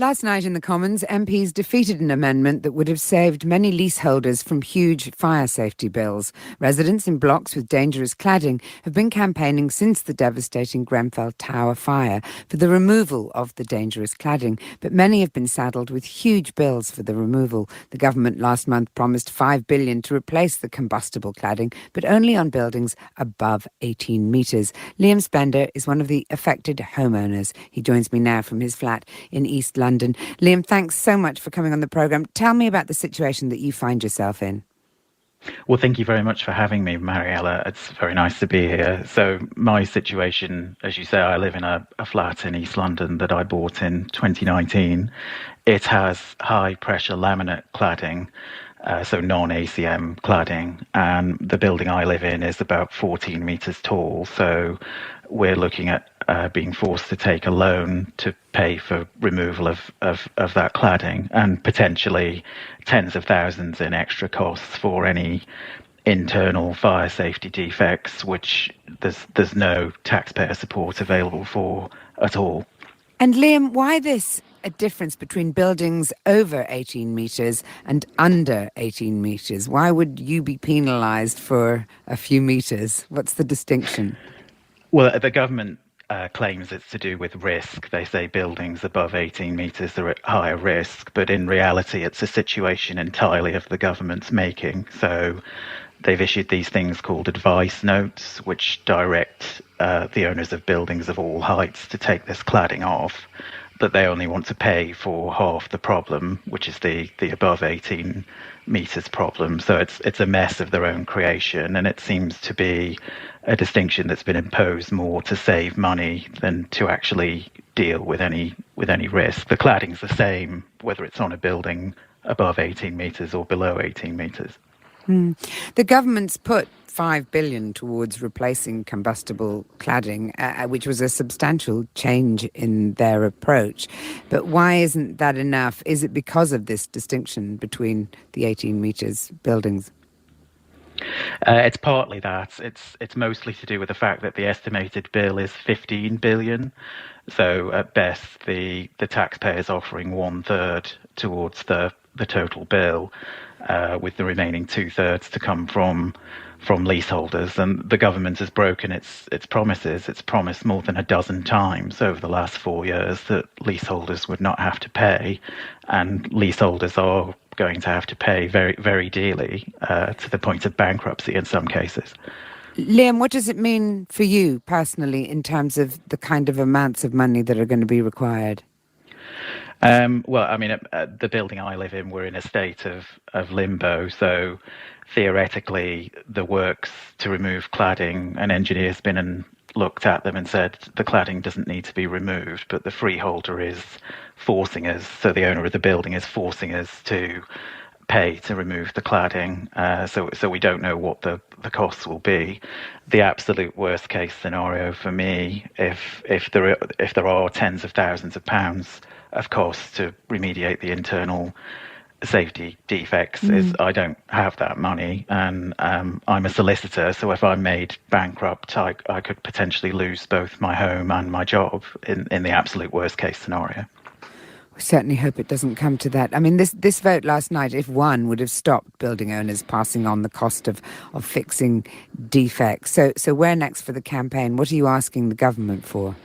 Last night in the Commons, MPs defeated an amendment that would have saved many leaseholders from huge fire safety bills. Residents in blocks with dangerous cladding have been campaigning since the devastating Grenfell Tower fire for the removal of the dangerous cladding, but many have been saddled with huge bills for the removal. The government last month promised $5 billion to replace the combustible cladding, but only on buildings above 18 metres. Liam Spender is one of the affected homeowners. He joins me now from his flat in East London. Liam, thanks so much for coming on the programme. Tell me about the situation that you find yourself in. Well, thank you very much for having me, Mariella. It's very nice to be here. So my situation, as you say, I live in a flat in East London that I bought in 2019. It has high pressure laminate cladding, so non-ACM cladding, and the building I live in is about 14 metres tall. So we're looking at being forced to take a loan to pay for removal of that cladding, and potentially tens of thousands in extra costs for any internal fire safety defects, which there's no taxpayer support available for at all. And Liam, why this a difference between buildings over 18 metres and under 18 metres? Why would you be penalised for a few metres? What's the distinction? Well, the government claims it's to do with risk. They say buildings above 18 metres are at higher risk, but in reality, it's a situation entirely of the government's making. So they've issued these things called advice notes, which direct the owners of buildings of all heights to take this cladding off, but they only want to pay for half the problem, which is the above 18 metres problem. So it's a mess of their own creation, and it seems to be a distinction that's been imposed more to save money than to actually deal with any risk. The cladding's the same whether it's on a building above 18 metres or below 18 metres. The government's put $5 billion towards replacing combustible cladding, which was a substantial change in their approach. But why isn't that enough? Is it because of this distinction between the 18 metres buildings? It's partly that. It's mostly to do with the fact that the estimated bill is 15 billion. So at best, the taxpayer is offering 1/3 towards the total bill, with the remaining 2/3 to come from leaseholders. And the government has broken its promises. It's promised more than a dozen times over the last 4 years that leaseholders would not have to pay, and leaseholders are going to have to pay very, very dearly, to the point of bankruptcy in some cases. Liam, what does it mean for you personally in terms of the kind of amounts of money that are going to be required? Well, I mean, the building I live in, we're in a state of limbo. So theoretically, the works to remove cladding, an engineer's been and looked at them and said the cladding doesn't need to be removed, but the freeholder is forcing us, so the owner of the building is forcing us to pay to remove the cladding. So we don't know what the costs will be. The absolute worst case scenario for me, if there are tens of thousands of pounds of costs to remediate the internal safety defects, is I don't have that money, and I'm a solicitor, so if I'm made bankrupt, I could potentially lose both my home and my job in the absolute worst case scenario. We certainly hope it doesn't come to that. I mean, this vote last night, if won, would have stopped building owners passing on the cost of fixing defects. So where next for the campaign? What are you asking the government for?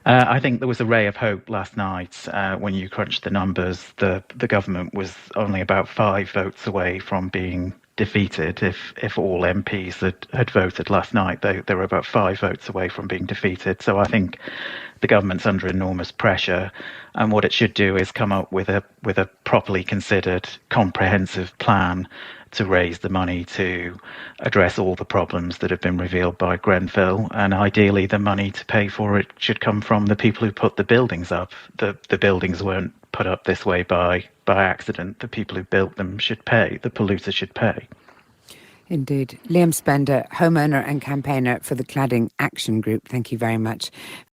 I think there was a ray of hope last night when you crunched the numbers. The government was only about 5 votes away from being defeated. If all MPs had voted last night, they were about 5 votes away from being defeated. So I think the government's under enormous pressure, and what it should do is come up with a properly considered, comprehensive plan to raise the money to address all the problems that have been revealed by Grenfell, and ideally the money to pay for it should come from the people who put the buildings up. The buildings weren't put up this way by accident. The people who built them should pay. The polluter should pay. Indeed. Liam Spender, homeowner and campaigner for the Cladding Action Group, thank you very much.